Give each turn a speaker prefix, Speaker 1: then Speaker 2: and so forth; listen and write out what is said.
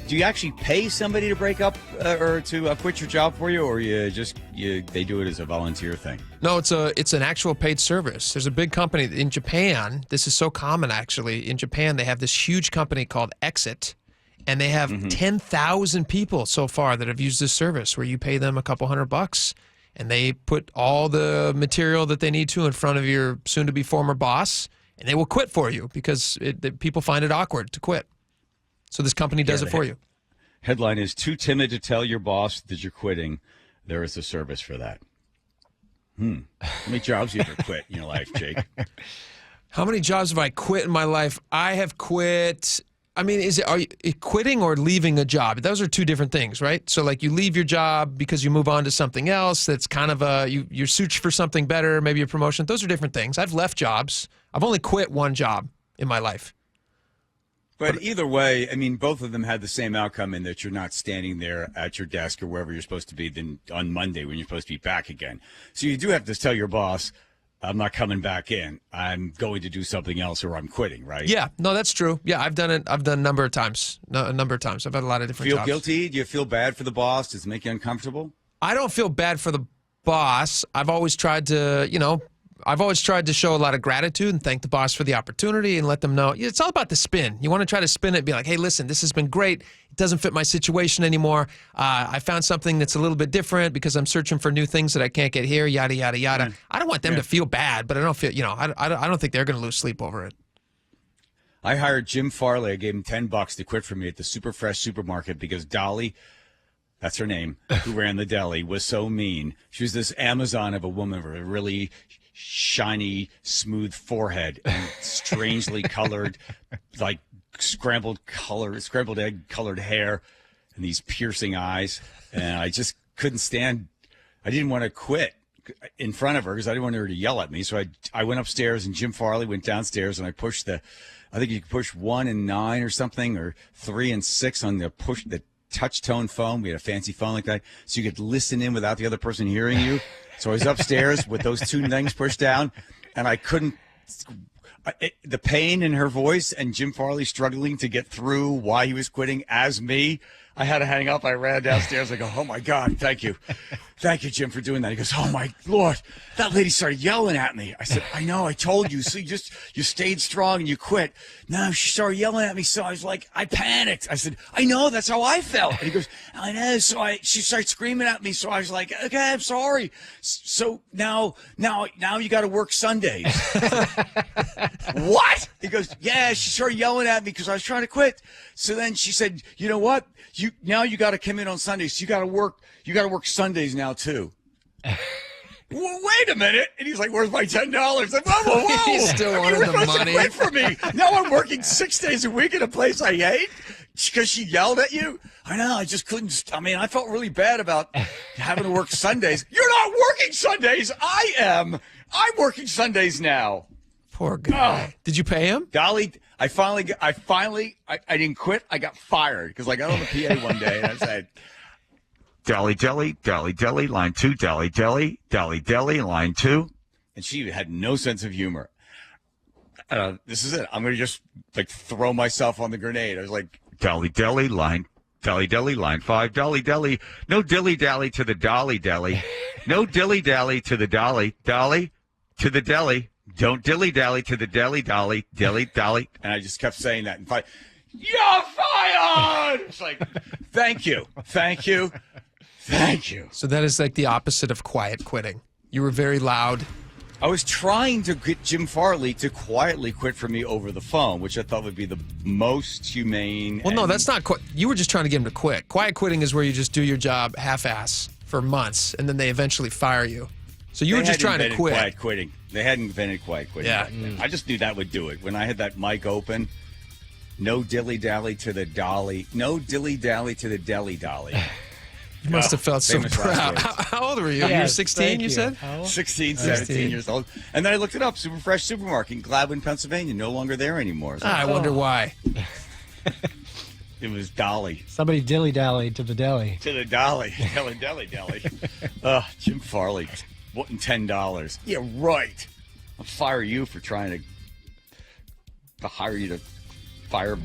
Speaker 1: do you actually pay somebody to break up or to quit your job for you, or they do it as a volunteer thing?
Speaker 2: No, it's an actual paid service. There's a big company in Japan. This is so common, actually. In Japan, they have this huge company called Exit, and they have 10,000 people so far that have used this service where you pay them a couple $100, and they put all the material that they need to in front of your soon-to-be former boss, and they will quit for you because people find it awkward to quit. So this company does it for you.
Speaker 1: Headline is, too timid to tell your boss that you're quitting. There is a service for that. How many jobs have you ever quit in your life, Jake?
Speaker 2: How many jobs have I quit in my life? I have quit. I mean, are you quitting or leaving a job? Those are two different things, right? So like you leave your job because you move on to something else that's kind of you search for something better, maybe a promotion. Those are different things. I've left jobs. I've only quit one job in my life.
Speaker 1: But either way, I mean, both of them had the same outcome in that you're not standing there at your desk or wherever you're supposed to be then on Monday when you're supposed to be back again. So you do have to tell your boss, I'm not coming back in. I'm going to do something else or I'm quitting, right?
Speaker 2: Yeah, no, that's true. Yeah, I've done it. I've done a number of times. I've had a lot of different jobs.
Speaker 1: Feel guilty? Do you feel bad for the boss? Does it make you uncomfortable?
Speaker 2: I don't feel bad for the boss. I've always tried to, show a lot of gratitude and thank the boss for the opportunity and let them know. It's all about the spin. You want to try to spin it and be like, hey, listen, this has been great. It doesn't fit my situation anymore. I found something that's a little bit different because I'm searching for new things that I can't get here, yada, yada, yada. I don't want them to feel bad, but I don't feel, I don't think they're going to lose sleep over it.
Speaker 1: I hired Jim Farley. I gave him $10 to quit for me at the Super Fresh supermarket because Dolly, that's her name, who ran the deli, was so mean. She was this Amazon of a woman with a really shiny, smooth forehead and strangely colored, like scrambled egg colored hair and these piercing eyes. And I just couldn't stand. I didn't want to quit in front of her because I didn't want her to yell at me. So I went upstairs and Jim Farley went downstairs and I pushed I think you could push 1 and 9 or something, or 3 and 6 on the touch tone phone. We had a fancy phone like that, so you could listen in without the other person hearing you. So I was upstairs with those two things pushed down, and I couldn't. The pain in her voice and Jim Farley struggling to get through why he was quitting as me, I had to hang up. I ran downstairs. I go, oh, my God, thank you. Thank you, Jim, for doing that. He goes, oh, my Lord, that lady started yelling at me. I said, I know, I told you. So you stayed strong and you quit. No, she started yelling at me. So I was like, I panicked. I said, I know, that's how I felt. And he goes, I know. So she started screaming at me. So I was like, okay, I'm sorry. So now you got to work Sundays. What? He goes, yeah, she started yelling at me because I was trying to quit. So then she said, you know what? Now you got to come in on Sundays. So you got to work Sundays now too. Well, wait a minute. And he's like, where's my $10? I'm like, whoa.
Speaker 2: He still wanted the money.
Speaker 1: Wait for me. Now I'm working 6 days a week in a place I hate because she yelled at you. I know. I just couldn't. I felt really bad about having to work Sundays. You're not working Sundays. I am. I'm working Sundays now.
Speaker 2: Poor guy. Did you pay him?
Speaker 1: Dolly, I didn't quit. I got fired because I got on the PA one day and I said, Dolly Deli, line 2, Dolly Deli, line 2. And she had no sense of humor. This is it. I'm going to just throw myself on the grenade. I was like, Dolly Deli, line 5, Dolly Deli. No dilly-dally to the Dolly Deli. No dilly-dally to the Dolly to the deli. Don't dilly-dally to the deli, Dolly, dilly-dally. And I just kept saying that. And you're fired! It's like, thank you.
Speaker 2: So that is like the opposite of quiet quitting. You were very loud.
Speaker 1: I was trying to get Jim Farley to quietly quit for me over the phone, which I thought would be the most humane.
Speaker 2: Well, no, that's not you were just trying to get him to quit. Quiet quitting is where you just do your job half-ass for months, and then they eventually fire you. So you were just trying to quit.
Speaker 1: Quiet quitting. They hadn't invented quiet quitting.
Speaker 2: Yeah.
Speaker 1: I just knew that would do it. When I had that mic open, no dilly-dally to the dolly. No dilly-dally to the deli-dolly.
Speaker 2: You must have felt so proud. How old were you?
Speaker 3: Yes,
Speaker 2: you were 16, you said?
Speaker 1: 16, 17 years old. And then I looked it up, Super Fresh Supermarket in Gladwin, Pennsylvania. No longer there anymore. So
Speaker 2: I wonder why.
Speaker 1: It was Dolly.
Speaker 3: Somebody dilly-dallied to the deli.
Speaker 1: To the dolly. Deli. Jim Farley. Wanting $10. Yeah, right. I'll fire you for trying to hire you to fire